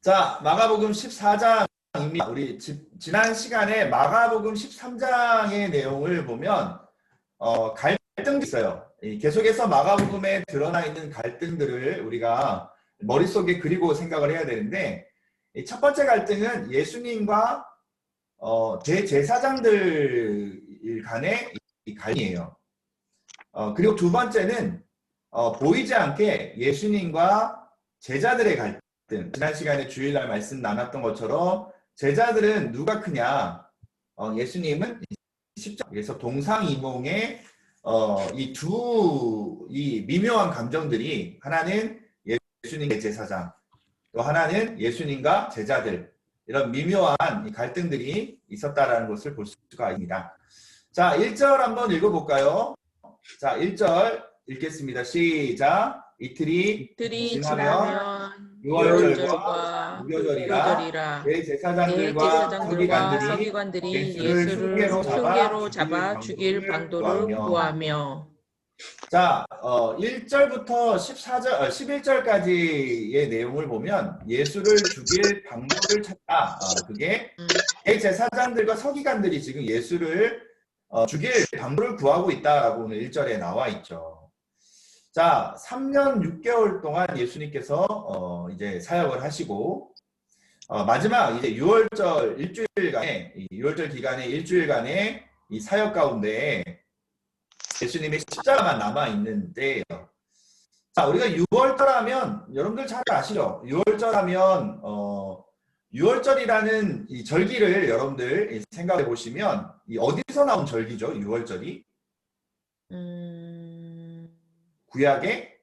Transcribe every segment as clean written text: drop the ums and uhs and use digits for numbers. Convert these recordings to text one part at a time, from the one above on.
자, 마가복음 14장입니다. 우리 지난 시간에 마가복음 13장의 내용을 보면 갈등이 있어요. 계속해서 마가복음에 드러나 있는 갈등들을 우리가 머릿속에 그리고 생각을 해야 되는데, 첫 번째 갈등은 예수님과 대제사장들 간의 갈등이에요. 그리고 두 번째는 보이지 않게 예수님과 제자들의 갈등. 지난 시간에 주일날 말씀 나눴던 것처럼 제자들은 누가 크냐? 예수님은 십자가에서 동상이몽의 이 미묘한 감정들이, 하나는 예수님의 제사장, 또 하나는 예수님과 제자들, 이런 미묘한 이 갈등들이 있었다라는 것을 볼 수가 있습니다. 자, 1절 한번 읽어볼까요? 자, 1절 읽겠습니다. 시작. 이틀이 지나면 유월절과 무교절이라 대제사장들과 서기관들이 예수를 흉계로 잡아 죽일 방도를 구하며. 자, 1절부터 11절까지의 내용을 보면 예수를 죽일 방도를 찾다. 그게 대제사장들과 서기관들이 지금 예수를 죽일 방도를 구하고 있다라고 오늘 1절에 나와 있죠. 자, 3년 6개월 동안 예수님께서 이제 사역을 하시고, 마지막 이제 6월절 일주일간의, 6월절 기간의 일주일간의 이 사역 가운데 예수님의 십자가만 남아 있는데요. 자, 우리가 6월절 하면 여러분들 잘 아시죠? 6월절 하면 6월절이라는 이 절기를 여러분들 생각해 보시면 어디서 나온 절기죠? 6월절이? 구약에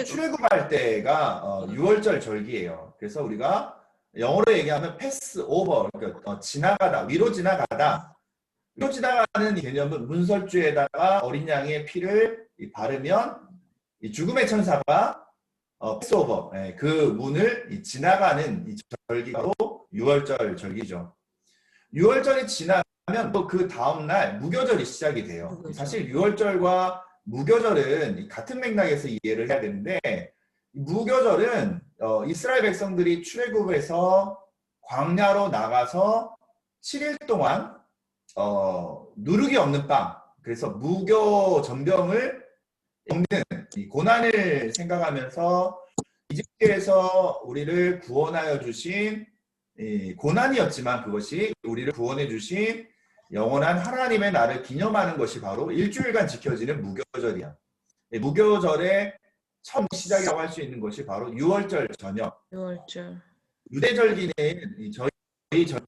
출애굽할 때가 6월절 절기예요. 그래서 우리가 영어로 얘기하면 패스 오버, 그러니까 지나가다, 위로 지나가다. 위로 지나가는 개념은 문설주에다가 어린 양의 피를 바르면 이 죽음의 천사가 패스 오버, 그 문을 지나가는 이 절기가 바로 6월절 절기죠. 6월절이 지나면 또 그 다음날 무교절이 시작이 돼요. 무교절. 사실 6월절과 무교절은 같은 맥락에서 이해를 해야 되는데, 무교절은 이스라엘 백성들이 출애굽해서 광야로 나가서 7일 동안 누룩이 없는 빵, 그래서 무교 전병을 먹는 이 고난을 생각하면서 이집트에서 우리를 구원하여 주신 고난이었지만 그것이 우리를 구원해 주신 영원한 하나님의 날을 기념하는 것이 바로 일주일간 지켜지는 무교절이야. 무교절의 처음 시작이라고 할 수 있는 것이 바로 6월절 저녁. 6월절. 유대절기는 저희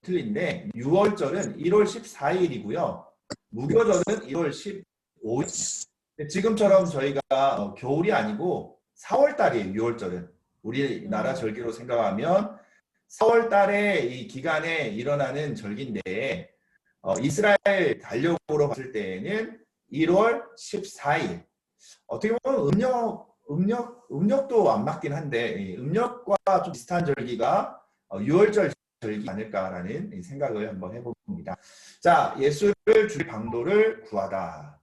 틀린데 6월절은 1월 14일이고요. 무교절은 1월 15일. 지금처럼 저희가 겨울이 아니고 4월 달이에요. 6월절은. 우리나라 절기로 생각하면 4월 달에 이 기간에 일어나는 절기인데, 이스라엘 달력으로 봤을 때는 1월 14일. 어떻게 보면 음력도 안 맞긴 한데, 음력과 좀 비슷한 절기가 6월절 절기 아닐까라는 생각을 한번 해봅니다. 자, 예수를 죽일 방도를 구하다.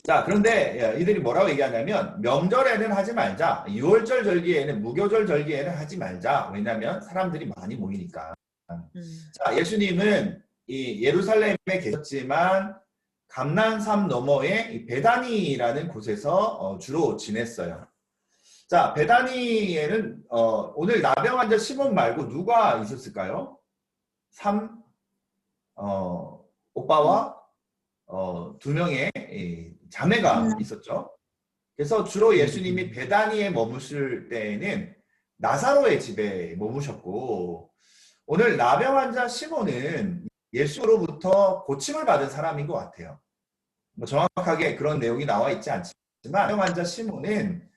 자, 그런데 이들이 뭐라고 얘기하냐면, 명절에는 하지 말자. 6월절 절기에는, 무교절 절기에는 하지 말자. 왜냐하면 사람들이 많이 모이니까. 자, 예수님은 이 예루살렘에 계셨지만 감난산 너머의 베다니라는 곳에서 주로 지냈어요. 자, 베다니에는 오늘 나병 환자 시몬 말고 누가 있었을까요? 오빠와 2명의 자매가 있었죠. 그래서 주로 예수님이 베다니에 머무실 때에는 나사로의 집에 머무셨고, 오늘 나병 환자 시몬은 예수로부터 고침을 받은 사람인 것 같아요. 뭐 정확하게 그런 내용이 나와 있지 않지만, 나병 환자 시몬은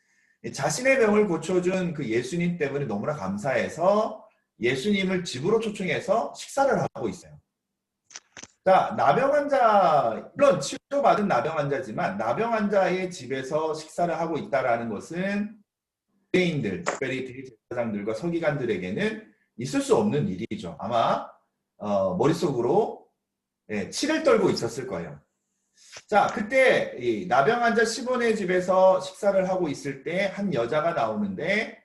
자신의 병을 고쳐준 그 예수님 때문에 너무나 감사해서 예수님을 집으로 초청해서 식사를 하고 있어요. 자, 나병 환자, 물론 치료받은 나병 환자지만 나병 환자의 집에서 식사를 하고 있다는 것은 유대인들, 특별히 대제사장들과 서기관들에게는 있을 수 없는 일이죠. 아마 머릿속으로 치를 떨고 있었을 거예요. 자, 그때 이 나병 환자 시몬의 집에서 식사를 하고 있을 때 한 여자가 나오는데,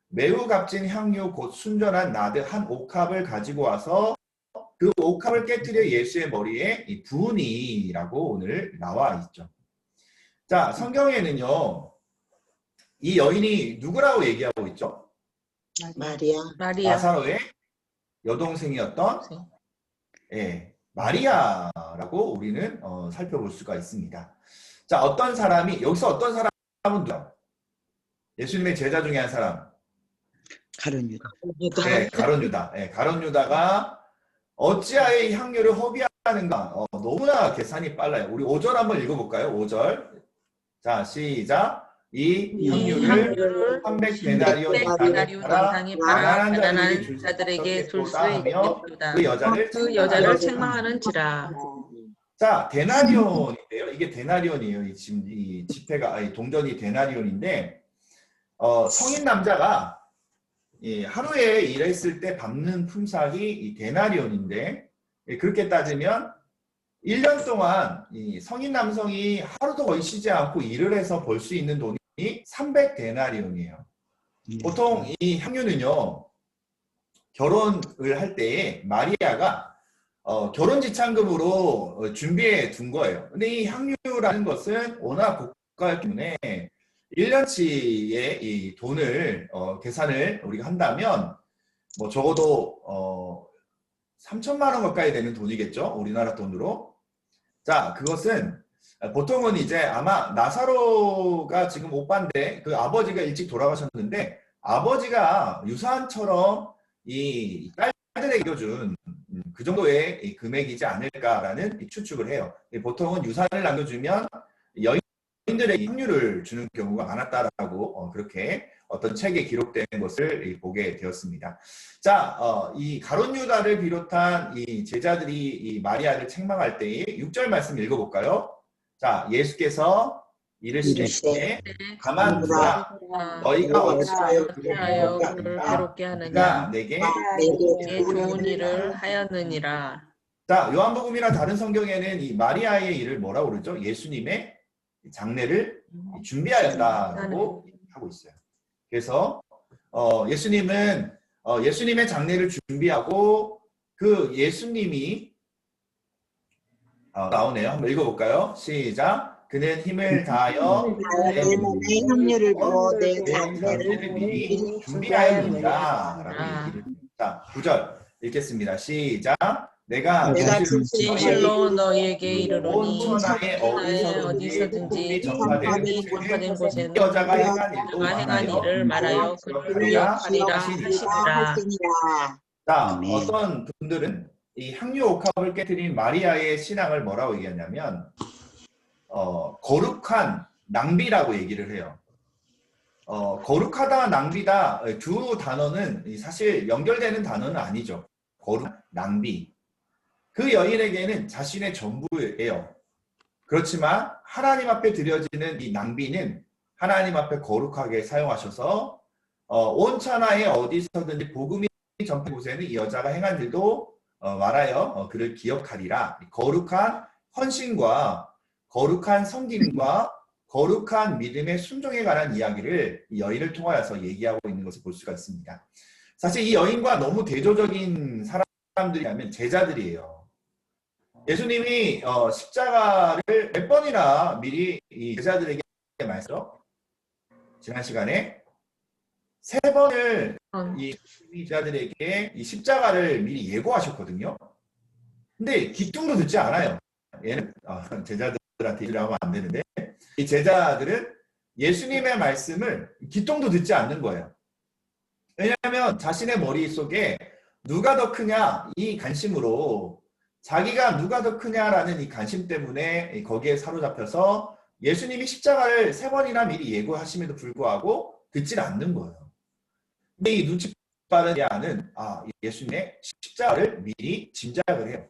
매우 값진 향유 곧 순전한 나드 한 옥합을 가지고 와서 그 옥합을 깨뜨려 예수의 머리에 부으니라고 오늘 나와 있죠. 자, 성경에는요, 이 여인이 누구라고 얘기하고 있죠? 마리아. 나사로의 여동생이었던 마리아라고 우리는 살펴볼 수가 있습니다. 자, 어떤 사람이, 여기서 어떤 사람은 누구야? 예수님의 제자 중에 한 사람. 가룟 유다. 네, 가룟 유다. 네, 가룟 유다가 어찌하여 이 향유를 허비하는가? 너무나 계산이 빨라요. 우리 5절 한번 읽어볼까요? 5절. 자, 시작. 이 향유를 300데나리온 이상에 팔아 가난한 자들에게 줄 수 있겠도다. 그 여자를 책망하는지라. 자, 데나리온인데요. 이게 데나리온이에요. 지금 이 지폐가, 동전이 데나리온인데, 성인 남자가 하루에 일했을 때 받는 품삯이 이 데나리온인데, 그렇게 따지면 1년 동안 이 성인 남성이 하루도 거의 쉬지 않고 일을 해서 벌 수 있는 돈이 300데나리온이에요. 보통 이 향유는요, 결혼을 할 때에 마리아가 결혼 지참금으로 준비해 둔 거예요. 근데 이 향유라는 것은 워낙 고가였기 때문에 1년치의 이 돈을 계산을 우리가 한다면 뭐 적어도 3천만 원 가까이 되는 돈이겠죠. 우리나라 돈으로. 자, 그것은 보통은 이제 아마 나사로가 지금 오빠인데 그 아버지가 일찍 돌아가셨는데 아버지가 유산처럼 이 딸들에게 남겨준 그 정도의 이 금액이지 않을까라는 추측을 해요. 보통은 유산을 남겨주면 여인들에게 향유를 주는 경우가 많았다라고 그렇게 어떤 책에 기록된 것을 보게 되었습니다. 자, 이 가룟 유다를 비롯한 이 제자들이 이 마리아를 책망할 때에 6절 말씀 읽어볼까요? 자, 예수께서 이르시되 가만 두라. 너희가 어찌하여 그를 괴롭게 하느냐. 내게 좋은 일을 하였느니라. 자, 요한복음이나 다른 성경에는 이 마리아의 일을 뭐라고 그러죠? 예수님의 장례를 준비하였다라고 하고 있어요. 그래서 예수님은 예수님의 장례를 준비하고 그 예수님이 나오네요. 한번 읽어볼까요? 시작. 그는 힘을 다하여 내 향유를 부어 내 장례를 미리 준비하였느니라. 자, 9절 읽겠습니다. 시작. 내가 진실로 너희에게 이르노니 온 천하에 어디서든지 전파된 곳에는 여자가 행한 일을 말하여 그를 기억하리라 하시니라. 자, 어떤 분들은 이 향유 옥합을 깨뜨린 마리아의 신앙을 뭐라고 얘기하냐면 거룩한 낭비라고 얘기를 해요. 거룩하다, 낭비다 두 단어는 사실 연결되는 단어는 아니죠. 거룩, 낭비. 그 여인에게는 자신의 전부예요. 그렇지만 하나님 앞에 드려지는 이 낭비는 하나님 앞에 거룩하게 사용하셔서 온 천하에 어디서든지 복음이 전파된 곳에는 이 여자가 행한 일도 말하여 그를 기억하리라. 거룩한 헌신과 거룩한 섬김과 거룩한 믿음의 순종에 관한 이야기를 이 여인을 통하여서 얘기하고 있는 것을 볼 수가 있습니다. 사실 이 여인과 너무 대조적인 사람들이라면 제자들이에요. 예수님이 십자가를 몇 번이나 미리 이 제자들에게 말했죠? 지난 시간에 3번을 이 제자들에게 이 십자가를 미리 예고하셨거든요. 근데 귀뚱도 듣지 않아요. 얘는 제자들한테 일을 하면 안 되는데 이 제자들은 예수님의 말씀을 귀뚱도 듣지 않는 거예요. 왜냐하면 자신의 머릿속에 누가 더 크냐 이 관심으로 자기가 누가 더 크냐라는 이 관심 때문에 거기에 사로잡혀서 예수님이 십자가를 3번이나 미리 예고하심에도 불구하고 듣질 않는 거예요. 근데 이 눈치 빠른 야는 예수님의 십자가를 미리 짐작을 해요.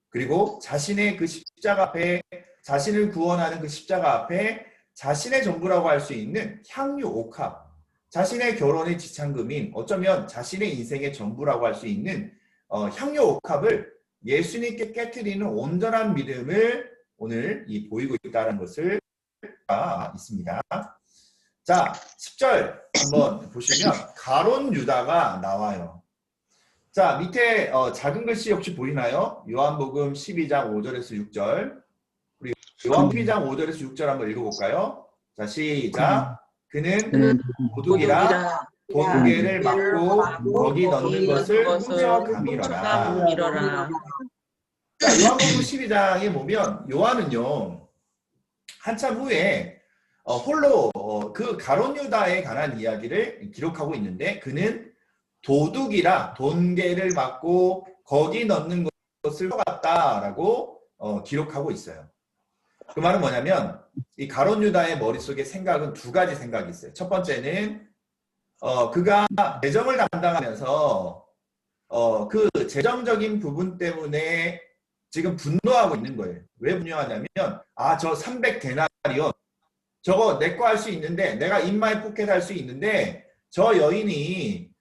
그리고 자신의 그 십자가 앞에 자신을 구원하는 그 십자가 앞에 자신의 전부라고 할 수 있는 향유 옥합, 자신의 결혼의 지참금인 어쩌면 자신의 인생의 전부라고 할 수 있는 향유 옥합을 예수님께 깨트리는 온전한 믿음을 오늘 보이고 있다는 것을 있습니다. 자, 10절 한번 보시면 가론 유다가 나와요. 자, 밑에 작은 글씨 혹시 보이나요? 요한복음 12장 5절에서 6절. 우리 요한 12장 5절에서 6절 한번 읽어볼까요? 자, 시작. 그는 도둑이라 돈괴를 막고 거기 넣는 것을 훔쳐 가밀어라. 밀어라. 자, 요한복음 12장에 보면 요한은요 한참 후에 홀로 그 가론 유다에 관한 이야기를 기록하고 있는데 그는 도둑이라 돈괴를 막고 거기 넣는 것을 훔쳐갔다라고 기록하고 있어요. 그 말은 뭐냐면 이 가론 유다의 머릿속에 생각은 두 가지 생각이 있어요. 첫 번째는 그가 재정을 담당하면서 그 재정적인 부분 때문에 지금 분노하고 있는 거예요. 왜 분노하냐면 저 300데나리온 저거 내 거 할 수 있는데 내가 입마에 포켓할 수 있는데 저 여인이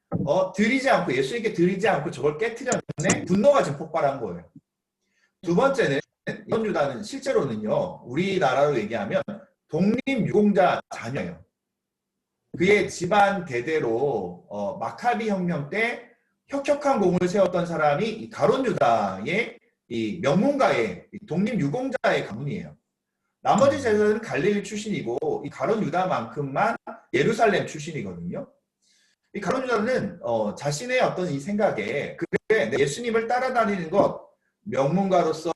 드리지 않고 예수님께 드리지 않고 저걸 깨트렸네. 분노가 지금 폭발한 거예요. 두 번째는 이런 유다는 실제로는요 우리나라로 얘기하면 독립유공자 자녀예요. 그의 집안 대대로 마카비 혁명 때 혁혁한 공을 세웠던 사람이 이 가론 유다의 이 명문가의 독립유공자의 가문이에요. 나머지 제자들은 갈릴리 출신이고 이 가론 유다만큼만 예루살렘 출신이거든요. 이 가론 유다는 자신의 어떤 이 생각에 그래 예수님을 따라다니는 것 명문가로서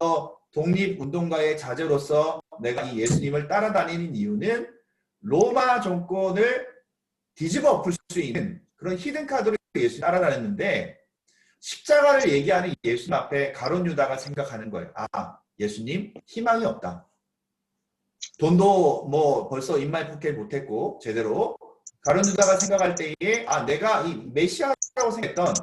독립운동가의 자제로서 내가 이 예수님을 따라다니는 이유는 로마 정권을 뒤집어 엎을 수 있는 그런 히든카드로 예수님 따라다녔는데 십자가를 얘기하는 예수님 앞에 가론 유다가 생각하는 거예요. 예수님 희망이 없다. 돈도 뭐 벌써 입마에 포켓 못했고 제대로 가론 유다가 생각할 때에 내가 이 메시아라고 생각했던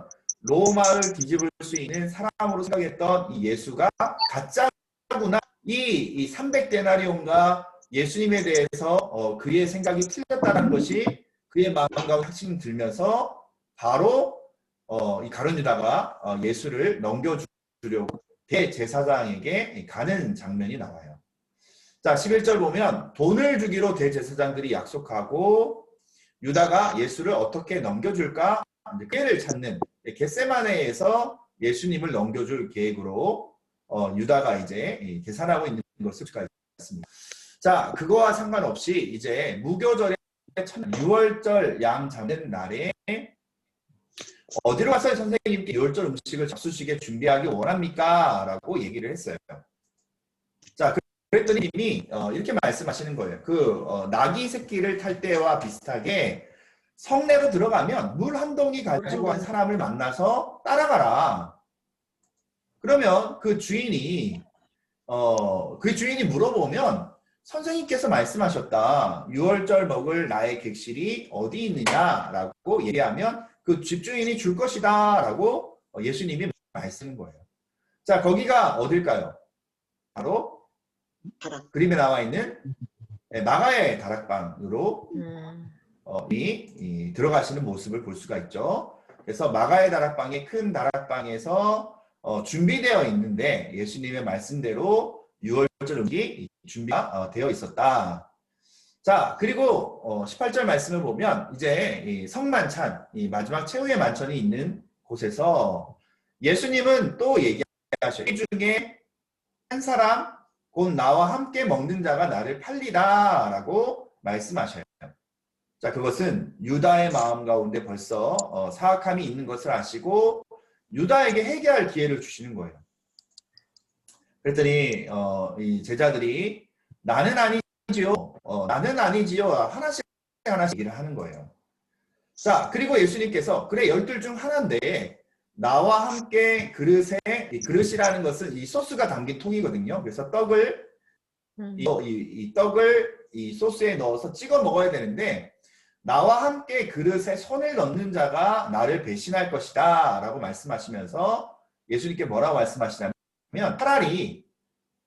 로마를 뒤집을 수 있는 사람으로 생각했던 이 예수가 가짜구나. 이 300데나리온과 예수님에 대해서 그의 생각이 틀렸다는 것이 그의 마음과 확신이 들면서 바로 이 가룟 유다가 예수를 넘겨주려고 대제사장에게 가는 장면이 나와요. 자, 11절 보면 돈을 주기로 대제사장들이 약속하고 유다가 예수를 어떻게 넘겨줄까 기회를 찾는 겟세마네에서 예수님을 넘겨줄 계획으로 유다가 이제 계산하고 있는 것을 봤습니다. 자, 그거와 상관없이 이제 무교절의 6월절 양 잡는 날에 어디로 가서 선생님께 6월절 음식을 잡수시게 준비하기 원합니까? 라고 얘기를 했어요. 자, 그랬더니 이미 이렇게 말씀하시는 거예요. 낙이 새끼를 탈 때와 비슷하게 성내로 들어가면 물 한 동이 가지고 간 사람을 만나서 따라가라. 그러면 그 주인이 물어보면 선생님께서 말씀하셨다. 6월절 먹을 나의 객실이 어디 있느냐라고 얘기하면 그 집주인이 줄 것이다 라고 예수님이 말씀하신 거예요. 자, 거기가 어딜까요? 바로 그림에 나와 있는 마가의 다락방으로 들어가시는 모습을 볼 수가 있죠. 그래서 마가의 다락방의 큰 다락방에서 준비되어 있는데 예수님의 말씀대로 6월절 음식이 준비가 되어 있었다. 자, 그리고 18절 말씀을 보면 이제 이 성만찬, 이 마지막 최후의 만찬이 있는 곳에서 예수님은 또 얘기하셔요. 이 중에 한 사람 곧 나와 함께 먹는 자가 나를 팔리라 라고 말씀하셔요. 자, 그것은 유다의 마음 가운데 벌써 사악함이 있는 것을 아시고 유다에게 회개할 기회를 주시는 거예요. 그랬더니 이 제자들이 나는 아니지요 하나씩 얘기를 하는 거예요. 자, 그리고 예수님께서 그래 12 중 하나인데 나와 함께 그릇에, 이 그릇이라는 것은 이 소스가 담긴 통이거든요. 그래서 떡을 이 떡을 이 소스에 넣어서 찍어 먹어야 되는데 나와 함께 그릇에 손을 넣는 자가 나를 배신할 것이다 라고 말씀하시면서 예수님께 뭐라고 말씀하시냐면 차라리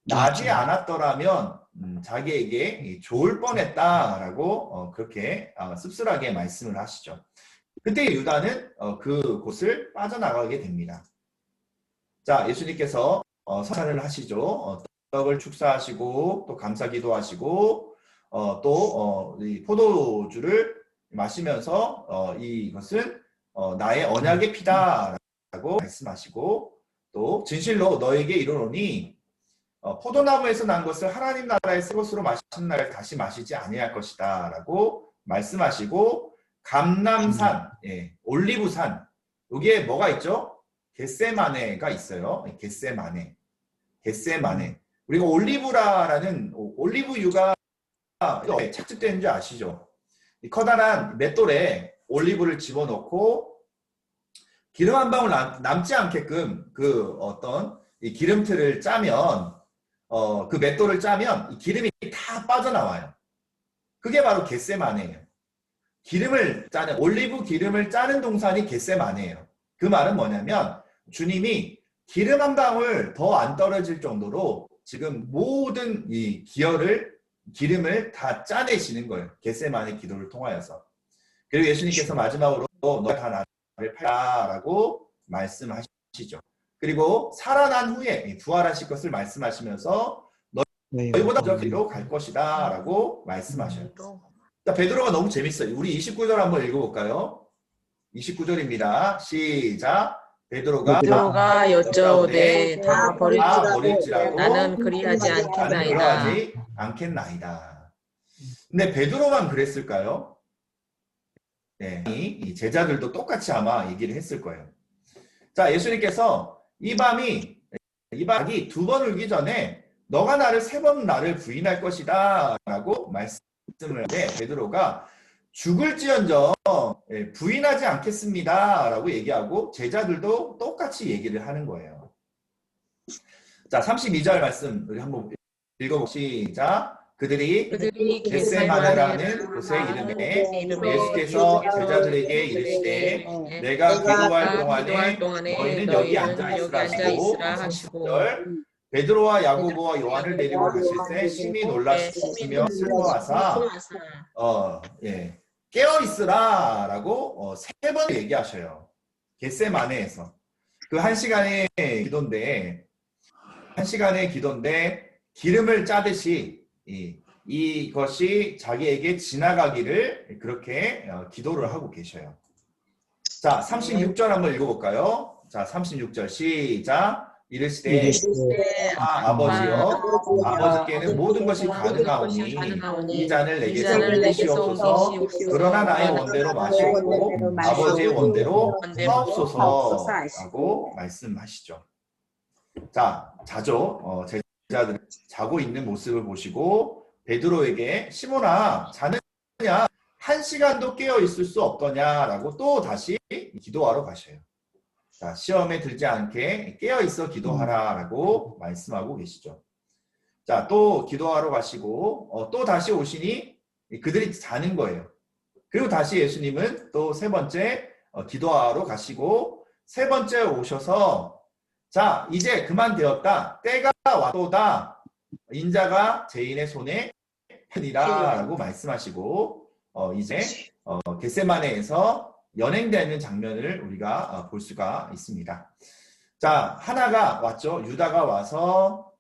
나지 않았더라면 자기에게 좋을 뻔했다라고 그렇게 씁쓸하게 말씀을 하시죠. 그때 유다는 그곳을 빠져나가게 됩니다. 자, 예수님께서 성찬을 하시죠. 떡을 축사하시고 또 감사기도 하시고 이 포도주를 마시면서 이것은 나의 언약의 피다라고 말씀하시고 또 진실로 너에게 이르노니 포도나무에서 난 것을 하나님 나라의 새 것으로 마시는 날 다시 마시지 아니할 것이다 라고 말씀하시고 감람산, 올리브산 여기에 뭐가 있죠? 겟세마네가 있어요. 겟세마네. 우리가 올리브유가 착즙되는 줄 아시죠? 이 커다란 맷돌에 올리브를 집어넣고 기름 한 방울 남지 않게끔 그 어떤 이 기름틀을 짜면 그 맷돌을 짜면 이 기름이 다 빠져나와요. 그게 바로 겟세마네예요. 올리브 기름을 짜는 동산이 겟세마네예요. 그 말은 뭐냐면 주님이 기름 한 방울 더 안 떨어질 정도로 지금 모든 이 기름을 다 짜내시는 거예요. 겟세마네 기도를 통하여서. 그리고 예수님께서 마지막으로 너가 다 나를 팔아라고 말씀하시죠. 그리고 살아난 후에 부활하실 것을 말씀하시면서 너희보다 먼저 그리로 갈 것이다 라고 말씀하셔요. 자, 베드로가 너무 재밌어요. 우리 29절 한번 읽어볼까요? 29절입니다. 시작. 베드로가 여쭤오되 다 버릴지라도 나는 그리하지 않겠나이다. 근데 베드로만 그랬을까요? 네, 이 제자들도 똑같이 아마 얘기를 했을 거예요. 자, 예수님께서 이 밤이 두 번 울기 전에 너가 나를 3번 나를 부인할 것이다 라고 말씀을 하는데 베드로가 죽을지언정 부인하지 않겠습니다 라고 얘기하고 제자들도 똑같이 얘기를 하는 거예요. 자, 32절 말씀 우리 한번 읽어봅시다. 그들이 겟세마네라는 곳의 이름에 예수께서 제자들에게 이르시되 내가 기도할 동안에 너희는 여기 앉아 있으라 하시고 30절 베드로와 야고보와 요한을 데리고 가실 때 심히 놀라시며 슬퍼하사 깨어 있으라 라고 3번 얘기하셔요. 겟세마네에서 그 1시간의 기도인데 기름을 짜듯이 이것이 자기에게 지나가기를 그렇게 기도를 하고 계셔요. 자, 36절 한번 읽어볼까요? 자, 36절 시작. 이르시되 아버지여 아버지께는 모든 것이 가능하오니 이 잔을 내게서 옮기시옵소서. 그러나 나의 원대로 마시옵고 아버지의 원대로 하옵소서라고 말씀하시죠. 자, 자죠. 제자들이 자고 있는 모습을 보시고 베드로에게 시몬아 자느냐 1시간도 깨어 있을 수 없더냐라고 또 다시 기도하러 가셔요. 자, 시험에 들지 않게 깨어 있어 기도하라라고 말씀하고 계시죠. 자, 또 기도하러 가시고 또 다시 오시니 그들이 자는 거예요. 그리고 다시 예수님은 또 3번째 기도하러 가시고 3번째 오셔서 자, 이제 그만 되었다. 때가 왔도다. 인자가 죄인의 손에 편이라 라고 말씀하시고 이제 겟세마네에서 연행되는 장면을 우리가 볼 수가 있습니다. 자, 하나가 왔죠. 유다가 와서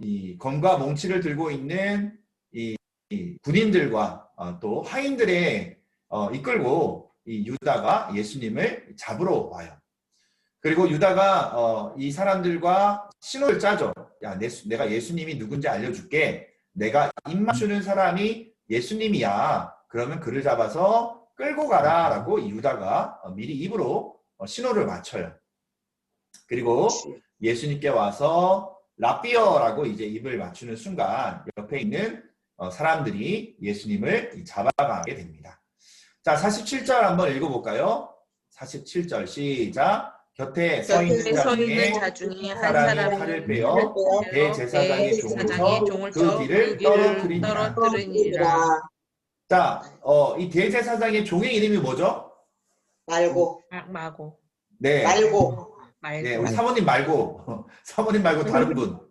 이 검과 몽치를 들고 있는 이 군인들과 또 하인들의 이끌고 이 유다가 예수님을 잡으러 와요. 그리고 유다가 이 사람들과 신호를 짜죠. 야, 내가 예수님이 누군지 알려줄게. 내가 입 맞추는 사람이 예수님이야. 그러면 그를 잡아서 끌고 가라 라고 유다가 미리 입으로 신호를 맞춰요. 그리고 예수님께 와서 라비어라고 이제 입을 맞추는 순간 옆에 있는 사람들이 예수님을 잡아가게 됩니다. 자, 47절 한번 읽어볼까요? 47절 시작. 곁에 서 있는 자 중에 한 사람이 칼을 빼어 대제사장의 종을 쳐 그 길을 떨어뜨리니라. 자, 이 대제사장의 종의 이름이 뭐죠? 말고. 네. 말고. 네, 우리 사모님 말고 다른 분.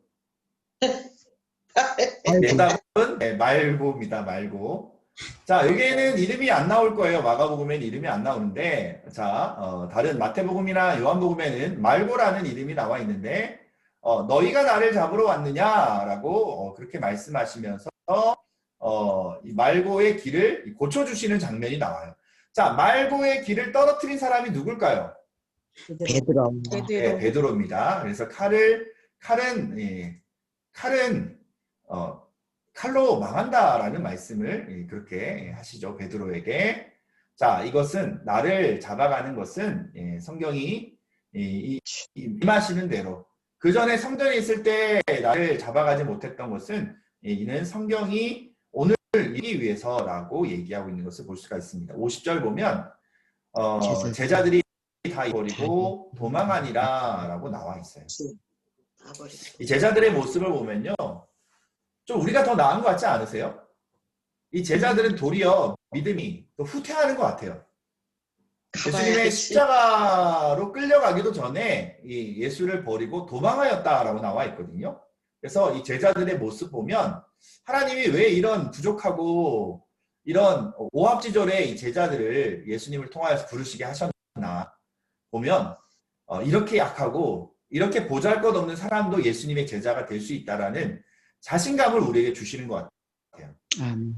대답은 말고입니다. 말고. 자, 여기에는 이름이 안 나올 거예요. 마가복음에는 이름이 안 나오는데, 자, 다른 마태복음이나 요한복음에는 말고라는 이름이 나와 있는데, 너희가 나를 잡으러 왔느냐라고 그렇게 말씀하시면서 이 말고의 길을 고쳐주시는 장면이 나와요. 자, 말고의 길을 떨어뜨린 사람이 누굴까요? 베드로. 네, 베드로입니다. 그래서 칼은 칼로 망한다라는 말씀을 그렇게 하시죠. 베드로에게. 자, 이것은 나를 잡아가는 것은 성경이 임하시는 대로 그 전에 성전에 있을 때 나를 잡아가지 못했던 것은 이는 성경이 오늘 이기 위해서라고 얘기하고 있는 것을 볼 수가 있습니다. 50절 보면 제자들이 다 버리고 도망하니라 라고 나와 있어요. 이 제자들의 모습을 보면요, 좀 우리가 더 나은 것 같지 않으세요? 이 제자들은 도리어 믿음이 또 후퇴하는 것 같아요. 예수님의 십자가로 끌려가기도 전에 이 예수를 버리고 도망하였다라고 나와 있거든요. 그래서 이 제자들의 모습 보면 하나님이 왜 이런 부족하고 이런 오합지졸의 이 제자들을 예수님을 통하여서 부르시게 하셨나 보면 이렇게 약하고 이렇게 보잘것없는 사람도 예수님의 제자가 될 수 있다라는 자신감을 우리에게 주시는 것 같아요.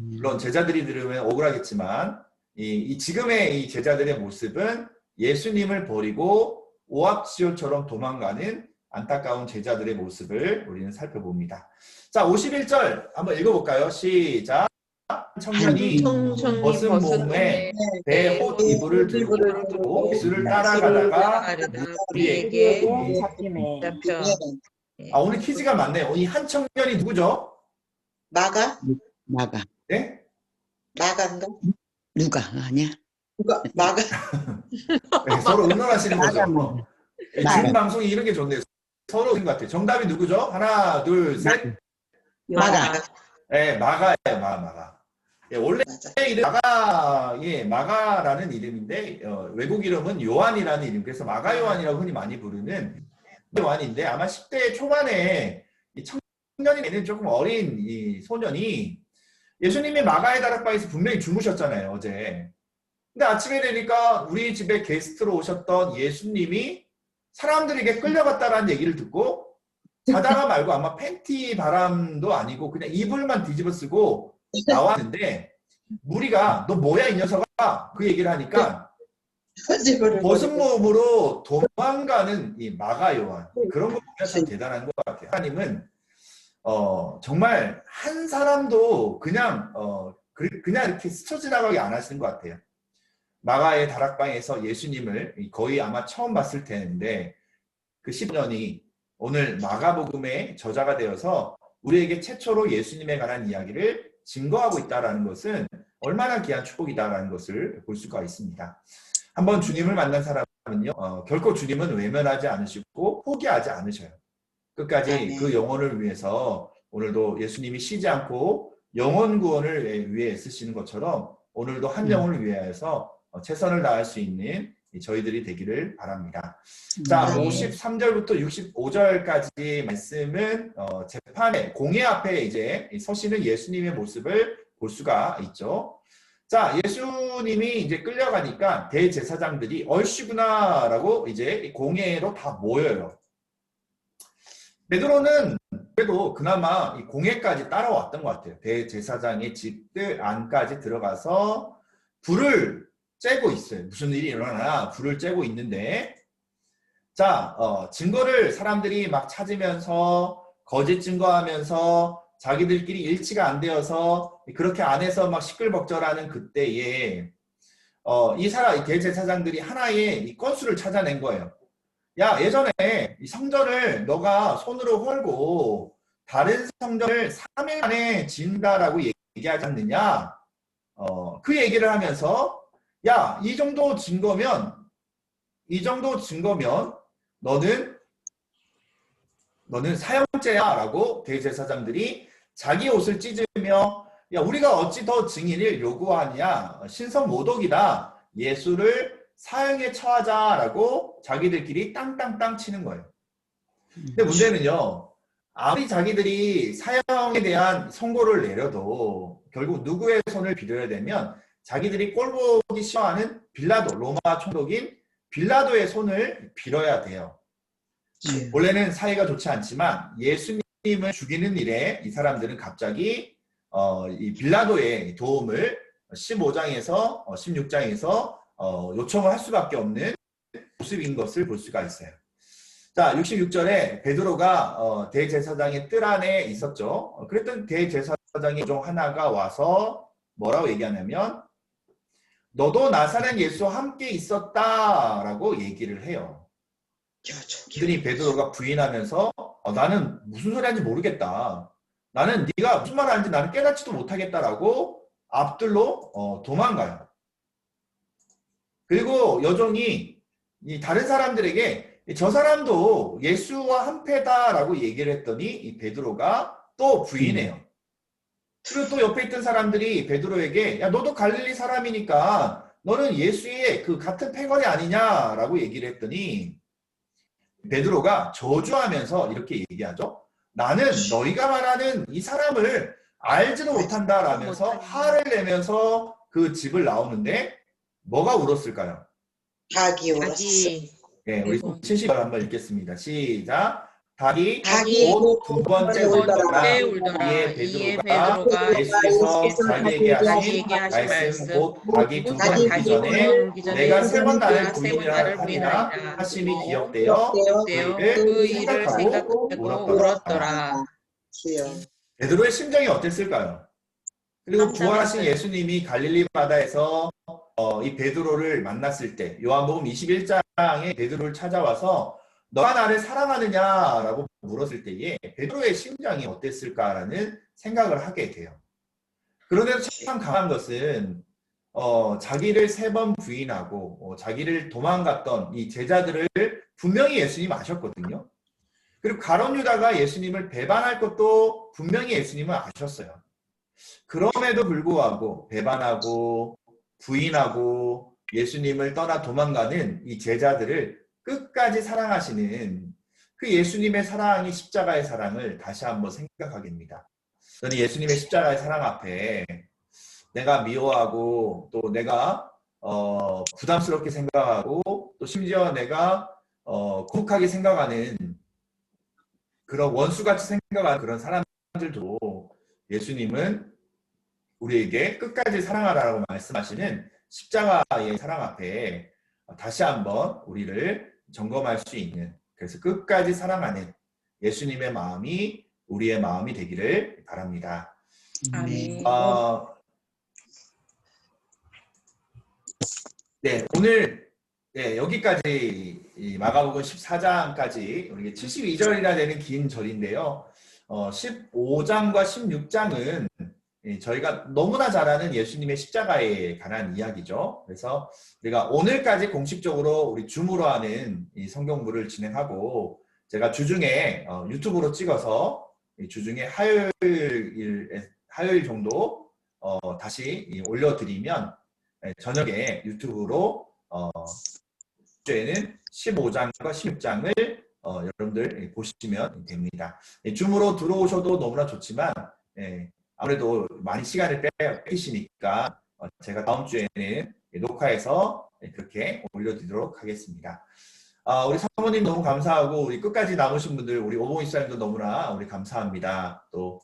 물론 제자들이 들으면 억울하겠지만 이 지금의 이 제자들의 모습은 예수님을 버리고 오합지졸처럼 도망가는 안타까운 제자들의 모습을 우리는 살펴봅니다. 자, 51절 한번 읽어볼까요? 시작. 청년이 벗은 몸에 배옷 이불을 들고 예수를 따라가다가 우리에게 잡혀. 오늘 퀴즈가 많네요. 이 한 청년이 누구죠? 마가? 네? 마가인가? 누가 아니야? 누가? 마가? 네, 서로 응원하시는 거죠. 지금 방송이 이런 게 좋네요. 서로 그런 것 같아요. 정답이 누구죠? 하나, 둘, 셋. 마가. 네, 마가예요. 마가. 예, 원래 이름 마가라는 이름인데 외국 이름은 요한이라는 이름. 그래서 마가 요한이라고 흔히 많이 부르는 요한인데 아마 10대 초반에 이 청년이 조금 어린 이 소년이 예수님이 마가의 다락방에서 분명히 주무셨잖아요, 어제. 근데 아침에 되니까 우리 집에 게스트로 오셨던 예수님이 사람들에게 끌려갔다라는 얘기를 듣고 자다가 말고 아마 팬티 바람도 아니고 그냥 이불만 뒤집어 쓰고 나왔는데 무리가 너 뭐야 이 녀석아 그 얘기를 하니까 벗은 몸으로 도망가는 이 마가 요한 그런 거 보면 참 대단한 것 같아요. 하나님은 정말 한 사람도 그냥 이렇게 스쳐 지나가게 안 하시는 것 같아요. 마가의 다락방에서 예수님을 거의 아마 처음 봤을 텐데 그 10년이 오늘 마가복음의 저자가 되어서 우리에게 최초로 예수님에 관한 이야기를 증거하고 있다는 것은 얼마나 귀한 축복이다라는 것을 볼 수가 있습니다. 한번 주님을 만난 사람은요, 결코 주님은 외면하지 않으시고 포기하지 않으셔요. 끝까지 그 영혼을 위해서 오늘도 예수님이 쉬지 않고 영혼 구원을 위해 쓰시는 것처럼 오늘도 한 영혼을 위하여서 최선을 다할 수 있는 저희들이 되기를 바랍니다. 자, 53절부터 65절까지 말씀은 재판의 공회 앞에 이제 서시는 예수님의 모습을 볼 수가 있죠. 자, 예수님이 이제 끌려가니까 대제사장들이 얼씨구나라고 이제 공회로 다 모여요. 베드로는 그래도 그나마 이 공회까지 따라왔던 것 같아요. 대제사장의 집들 안까지 들어가서 불을 쬐고 있어요. 무슨 일이 일어나나 불을 쬐고 있는데 자, 증거를 사람들이 막 찾으면서 거짓 증거하면서 자기들끼리 일치가 안 되어서 그렇게 안에서 막 시끌벅적하는 그때에 이 대제사장들이 하나의 이 건수를 찾아낸 거예요. 야, 예전에 이 성전을 너가 손으로 헐고 다른 성전을 3일 만에 지은다라고 얘기하지 않느냐? 그 얘기를 하면서 야, 이 정도 증거면 너는 사형죄야라고 대제사장들이 자기 옷을 찢으며 야, 우리가 어찌 더 증인을 요구하냐? 신성모독이다. 예수를 사형에 처하자라고 자기들끼리 땅땅땅 치는 거예요. 근데 문제는요. 아무리 자기들이 사형에 대한 선고를 내려도 결국 누구의 손을 빌어야 되면 자기들이 꼴보기 싫어하는 빌라도, 로마 총독인 빌라도의 손을 빌어야 돼요. 원래는 사이가 좋지 않지만 예수님을 죽이는 일에 이 사람들은 갑자기 이 빌라도의 도움을 15장에서 16장에서 요청을 할 수밖에 없는 모습인 것을 볼 수가 있어요. 자, 66절에 베드로가 대제사장의 뜰 안에 있었죠. 그랬더니 대제사장의 중 하나가 와서 뭐라고 얘기하냐면 너도 나사렛 예수와 함께 있었다라고 얘기를 해요. 그랬더니 베드로가 부인하면서 나는 무슨 소리 하는지 모르겠다. 나는 네가 무슨 말 하는지 나는 깨닫지도 못하겠다라고 앞들로 도망가요. 그리고 여종이 이 다른 사람들에게 저 사람도 예수와 한패다라고 얘기를 했더니 이 베드로가 또 부인해요. 그리고 또 옆에 있던 사람들이 베드로에게 야 너도 갈릴리 사람이니까 너는 예수의 그 같은 패거리 아니냐라고 얘기를 했더니 베드로가 저주하면서 이렇게 얘기하죠. 나는 너희가 말하는 이 사람을 알지도 못한다라면서 화를 내면서 그 집을 나오는데 뭐가 울었을까요? 닭이 울었어. 네, 우리 70번 한번 읽겠습니다. 시작. 닭이 닭이 곧 두 번째 울더라. 울더라. 이에 이에 베드로가 베드로가 예수께서 자기에게 하신 자기에게 하신 말씀 말씀 곧 닭이 두 번 닭이 울기 전에 울기 전에 내가 세 번 나를 내가 세 번 나를 부인하리라 부인하리라 하심이 기억되어 되어 그 그 일을 일을 생각하고 생각하고 울었더라. 울었더라. 베드로의 심정이 어땠을까요? 그리고 부활하신 예수님이 갈릴리 바다에서 이 베드로를 만났을 때 요한복음 21장에 베드로를 찾아와서 너가 나를 사랑하느냐라고 물었을 때에 베드로의 심정이 어땠을까라는 생각을 하게 돼요. 그런데도 참 강한 것은 자기를 3번 부인하고 자기를 도망갔던 이 제자들을 분명히 예수님 아셨거든요. 그리고 가룟 유다가 예수님을 배반할 것도 분명히 예수님은 아셨어요. 그럼에도 불구하고 배반하고 부인하고 예수님을 떠나 도망가는 이 제자들을 끝까지 사랑하시는 그 예수님의 사랑이 십자가의 사랑을 다시 한번 생각하게 됩니다. 저는 예수님의 십자가의 사랑 앞에 내가 미워하고 또 내가 부담스럽게 생각하고 또 심지어 내가 거북하게 생각하는 그런 원수같이 생각하는 그런 사람들도 예수님은 우리에게 끝까지 사랑하라고 말씀하시는 십자가의 사랑 앞에 다시 한번 우리를 점검할 수 있는, 그래서 끝까지 사랑하는 예수님의 마음이 우리의 마음이 되기를 바랍니다. 아멘. 네, 오늘 여기까지 이 마가복음 14장까지 우리 72절이나 되는 긴 절인데요. 15장과 16장은 저희가 너무나 잘 아는 예수님의 십자가에 관한 이야기죠. 그래서 우리가 오늘까지 공식적으로 우리 줌으로 하는 이 성경부를 진행하고 제가 주중에 유튜브로 찍어서 주중에 화요일 정도 다시 올려드리면 저녁에 유튜브로 주에는 15장과 16장을 여러분들 보시면 됩니다. 줌으로 들어오셔도 너무나 좋지만 아무래도 많이 시간을 빼시니까 제가 다음 주에는 녹화해서 그렇게 올려드리도록 하겠습니다. 우리 사모님 너무 감사하고 우리 끝까지 남으신 분들 우리 오봉이 사님도 너무나 우리 감사합니다. 또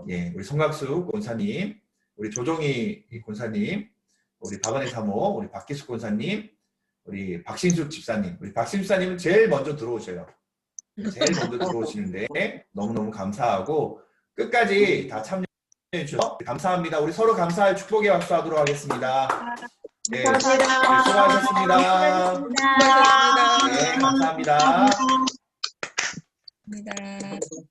우리 성각수 권사님, 우리 조종희 권사님, 우리 박은혜 사모, 우리 박기숙 권사님, 우리 박신숙 집사님, 우리 박신숙 집사님은 제일 먼저 들어오셔요. 제일 먼저 들어오시는데 너무너무 감사하고 끝까지 다 참여해 주셔서 감사합니다. 우리 서로 감사할 축복의 박수하도록 하겠습니다. 네, 수고하셨습니다. 네, 감사합니다. 감사합니다.